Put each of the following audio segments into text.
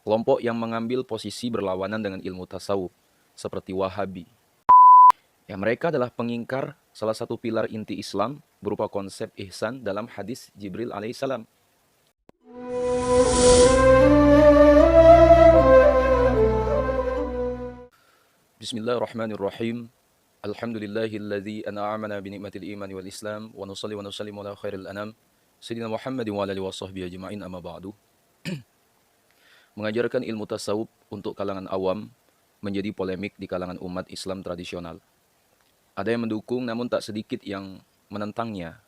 kelompok yang mengambil posisi berlawanan dengan ilmu tasawuf, seperti Wahabi. Ya, mereka adalah pengingkar salah satu pilar inti Islam berupa konsep ihsan dalam hadis Jibril alaihissalam. Bismillahirrahmanirrahim. Alhamdulillahilladzi an'amana bi ni'matil iman wal Islam wa nusalli wa nusallimu ala khairil anam sayyidina Muhammad wa ala alihi washabbihi ajma'in amma ba'du. Mengajarkan ilmu tasawuf untuk kalangan awam menjadi polemik di kalangan umat Islam tradisional. Ada yang mendukung namun tak sedikit yang menentangnya.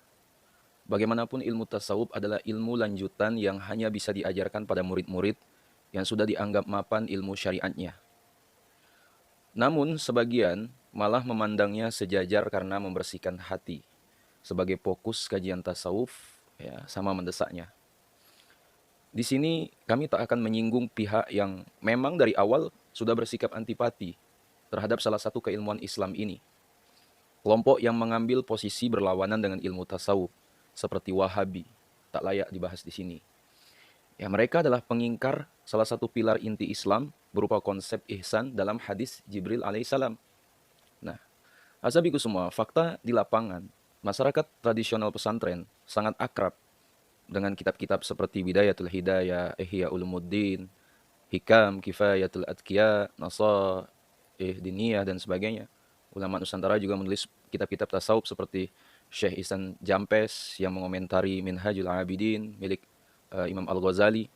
Bagaimanapun ilmu tasawuf adalah ilmu lanjutan yang hanya bisa diajarkan pada murid-murid yang sudah dianggap mapan ilmu syariatnya. Namun sebagian malah memandangnya sejajar karena membersihkan hati. Sebagai fokus kajian tasawuf, ya, sama mendesaknya. Di sini kami tak akan menyinggung pihak yang memang dari awal sudah bersikap antipati terhadap salah satu keilmuan Islam ini. Kelompok yang mengambil posisi berlawanan dengan ilmu tasawuf, seperti Wahabi, tak layak dibahas di sini. Ya, mereka adalah pengingkar salah satu pilar inti Islam berupa konsep ihsan dalam hadis Jibril alaihissalam. Nah, asabiku semua, fakta di lapangan, masyarakat tradisional pesantren sangat akrab dengan kitab-kitab seperti Bidayatul Hidayah, Ihya Ulumuddin, Hikam, Kifayatul Adkiya, Nasaih Diniyah, dan sebagainya. Ulama Nusantara juga menulis kitab-kitab tasawuf seperti Syekh Ihsan Jampes yang mengomentari Minhajul Abidin milik Imam Al-Ghazali,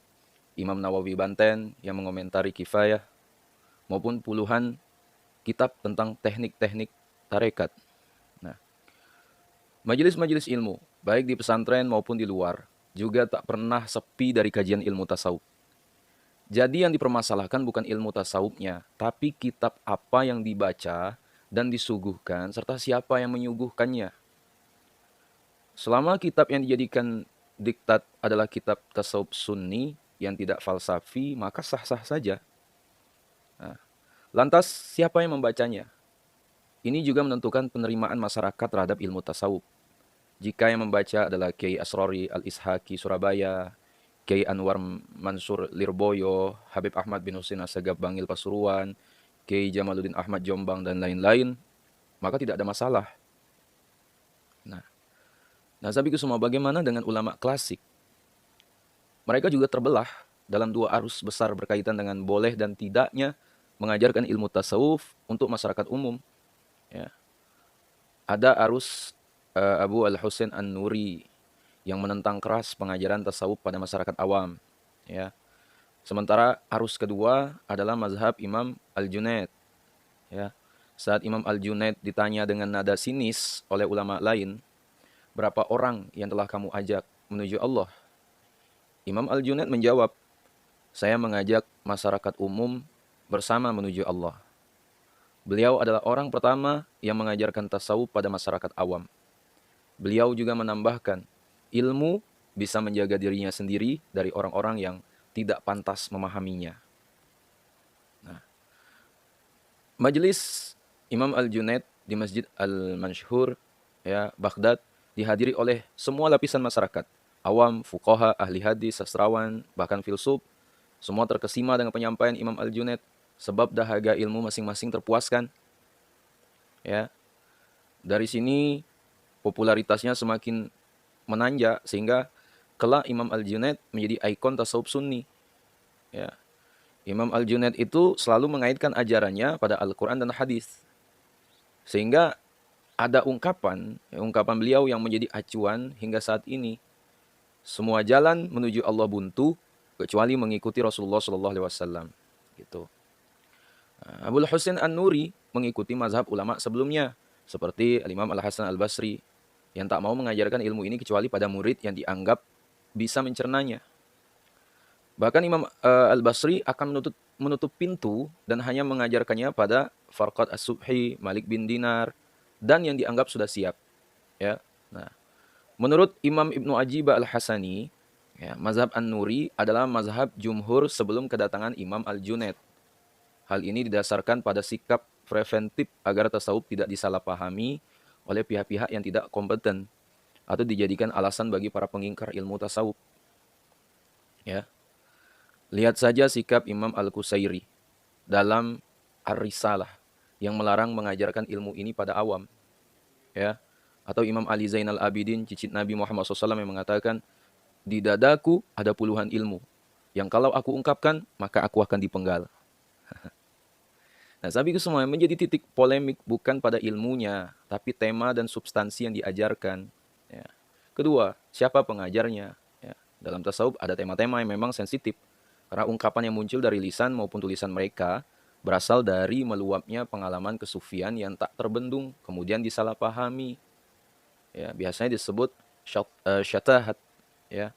Imam Nawawi Banten yang mengomentari Kifayah, maupun puluhan kitab tentang teknik-teknik tarekat. Nah, majelis-majelis ilmu, baik di pesantren maupun di luar, juga tak pernah sepi dari kajian ilmu tasawuf. Jadi yang dipermasalahkan bukan ilmu tasawufnya, tapi kitab apa yang dibaca dan disuguhkan, serta siapa yang menyuguhkannya. Selama kitab yang dijadikan diktat adalah kitab tasawuf sunni yang tidak falsafi, maka sah-sah saja. Nah, lantas siapa yang membacanya? Ini juga menentukan penerimaan masyarakat terhadap ilmu tasawuf. Jika yang membaca adalah Kiai Asrori Al-Ishaqi Surabaya, Kiai Anwar Mansur Lirboyo, Habib Ahmad bin Husin Assegaf Bangil Pasuruan, Kiai Jamaluddin Ahmad Jombang, dan lain-lain, maka tidak ada masalah. Nah, sabiku semua, bagaimana dengan ulama klasik? Mereka juga terbelah dalam dua arus besar berkaitan dengan boleh dan tidaknya mengajarkan ilmu tasawuf untuk masyarakat umum. Ya. Ada arus Abu Al-Husain An-Nuri yang menentang keras pengajaran tasawuf pada masyarakat awam. Ya. Sementara arus kedua adalah mazhab Imam Al-Junaid. Ya. Saat Imam Al-Junaid ditanya dengan nada sinis oleh ulama lain, berapa orang yang telah kamu ajak menuju Allah? Imam Al-Junaid menjawab, saya mengajak masyarakat umum bersama menuju Allah. Beliau adalah orang pertama yang mengajarkan tasawuf pada masyarakat awam. Beliau juga menambahkan, ilmu bisa menjaga dirinya sendiri dari orang-orang yang tidak pantas memahaminya. Nah, majelis Imam Al-Junaid di Masjid Al-Mansyhur, ya, Baghdad, dihadiri oleh semua lapisan masyarakat, awam, fuqaha, ahli hadis, sastrawan, bahkan filsuf. Semua terkesima dengan penyampaian Imam Al-Junaid sebab dahaga ilmu masing-masing terpuaskan. Ya. Dari sini popularitasnya semakin menanjak sehingga kelak Imam Al-Junaid menjadi ikon tasawuf sunni. Ya. Imam Al-Junaid itu selalu mengaitkan ajarannya pada Al-Quran dan hadis. Sehingga ada ungkapan beliau yang menjadi acuan hingga saat ini. Semua jalan menuju Allah buntu kecuali mengikuti Rasulullah SAW. Gitu. Abul Husain An-Nuri mengikuti mazhab ulama sebelumnya, seperti Imam Al-Hasan Al-Basri, yang tak mau mengajarkan ilmu ini kecuali pada murid yang dianggap bisa mencernanya. Bahkan Imam Al-Basri akan menutup pintu dan hanya mengajarkannya pada Farqad As-Subhi, Malik bin Dinar, dan yang dianggap sudah siap. Ya. Nah, menurut Imam Ibnu Ajibah Al-Hasani, ya, mazhab An-Nuri adalah mazhab jumhur sebelum kedatangan Imam Al-Junaid. Hal ini didasarkan pada sikap preventif agar tasawuf tidak disalahpahami oleh pihak-pihak yang tidak kompeten atau dijadikan alasan bagi para pengingkar ilmu tasawuf. Ya. Lihat saja sikap Imam Al-Qusairi dalam Ar-Risalah yang melarang mengajarkan ilmu ini pada awam, ya. Atau Imam Ali Zainal Abidin, cicit Nabi Muhammad SAW, yang mengatakan, di dadaku ada puluhan ilmu, yang kalau aku ungkapkan, maka aku akan dipenggal. Nah, tapi itu semua menjadi titik polemik bukan pada ilmunya, tapi tema dan substansi yang diajarkan. Ya. Kedua, siapa pengajarnya? Ya. Dalam tasawuf ada tema-tema yang memang sensitif, karena ungkapan yang muncul dari lisan maupun tulisan mereka berasal dari meluapnya pengalaman kesufian yang tak terbendung, kemudian disalahpahami. Ya, biasanya disebut syatahat, ya,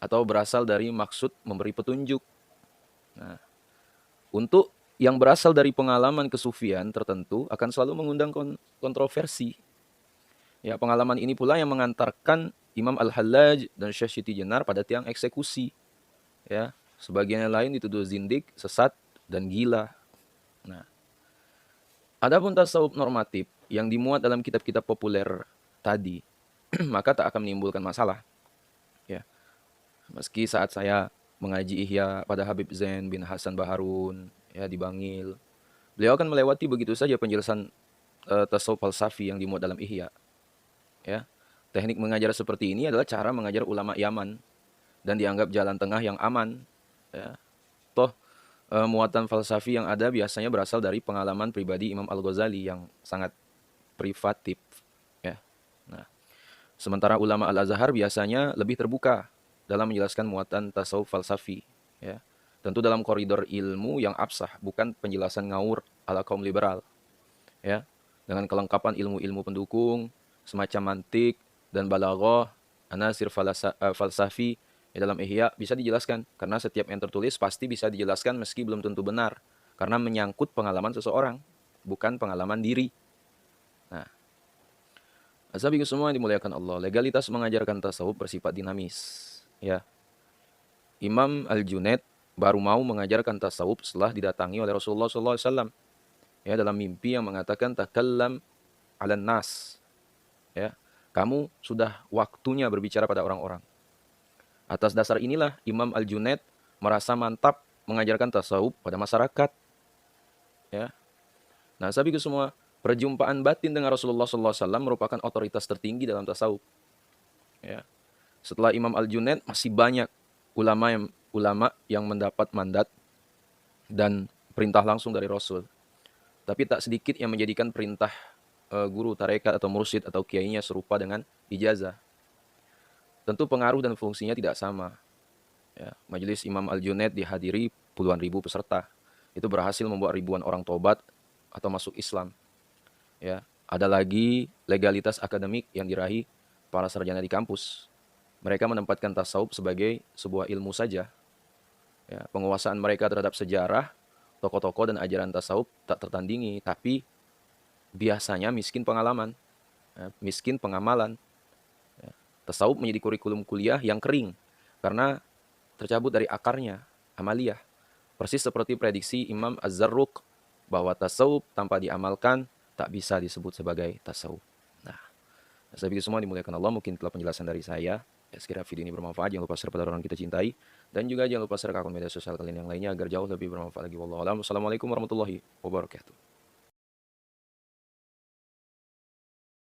atau berasal dari maksud memberi petunjuk. Nah, untuk yang berasal dari pengalaman kesufian tertentu akan selalu mengundang kontroversi. Ya, pengalaman ini pula yang mengantarkan Imam Al-Hallaj dan Syekh Siti Jenar pada tiang eksekusi. Ya, sebagian yang lain dituduh zindik, sesat, dan gila. Nah, adapun tasawuf normatif yang dimuat dalam kitab-kitab populer tadi, maka tak akan menimbulkan masalah. Ya, meski saat saya mengaji Ihya pada Habib Zain bin Hasan Baharun, ya, di Bangil, beliau akan melewati begitu saja penjelasan tasawuf falsafi yang dimuat dalam Ihya. Ya, teknik mengajar seperti ini adalah cara mengajar ulama Yaman dan dianggap jalan tengah yang aman. Ya. Toh muatan falsafi yang ada biasanya berasal dari pengalaman pribadi Imam Al-Ghazali yang sangat privatif. Ya. Nah, sementara ulama Al-Azhar biasanya lebih terbuka dalam menjelaskan muatan tasawuf falsafi. Ya. Tentu dalam koridor ilmu yang absah, bukan penjelasan ngawur ala kaum liberal. Ya. Dengan kelengkapan ilmu-ilmu pendukung, semacam mantik dan balaghah, anasir falsafi dalam Ihya bisa dijelaskan, karena setiap yang tertulis pasti bisa dijelaskan meski belum tentu benar, karena menyangkut pengalaman seseorang, bukan pengalaman diri. Nah, asabiku semua yang dimuliakan Allah, legalitas mengajarkan tasawuf bersifat dinamis. Ya, Imam Al-Junaid baru mau mengajarkan tasawuf setelah didatangi oleh Rasulullah SAW. Ya, dalam mimpi yang mengatakan takallam 'alan nas. Ya, kamu sudah waktunya berbicara pada orang-orang. Atas dasar inilah Imam Al-Junaid merasa mantap mengajarkan tasawuf pada masyarakat. Ya. Nah, sahabatku semua, perjumpaan batin dengan Rasulullah SAW merupakan otoritas tertinggi dalam tasawuf. Ya. Setelah Imam Al-Junaid masih banyak ulama yang mendapat mandat dan perintah langsung dari Rasul. Tapi tak sedikit yang menjadikan perintah guru tarekat atau mursyid atau kiainya serupa dengan ijazah. Tentu pengaruh dan fungsinya tidak sama. Ya, Majelis Imam Al-Junaid dihadiri puluhan ribu peserta. Itu berhasil membuat ribuan orang tobat atau masuk Islam. Ya, ada lagi legalitas akademik yang diraih para sarjana di kampus. Mereka menempatkan tasawuf sebagai sebuah ilmu saja. Ya, penguasaan mereka terhadap sejarah, tokoh-tokoh dan ajaran tasawuf tak tertandingi, tapi biasanya miskin pengalaman, ya, miskin pengamalan. Ya, tasawuf menjadi kurikulum kuliah yang kering karena tercabut dari akarnya, amaliyah. Persis seperti prediksi Imam Az-Zarruq bahwa tasawuf tanpa diamalkan tak bisa disebut sebagai tasawuf. Nah, saya pikir semua dimuliakan Allah, mungkin telah penjelasan dari saya. Ya, sekiranya video ini bermanfaat, jangan lupa share pada orang kita cintai. Dan juga jangan lupa share ke akun media sosial kalian yang lainnya agar jauh lebih bermanfaat lagi. Wallahualam. Wassalamualaikum warahmatullahi wabarakatuh.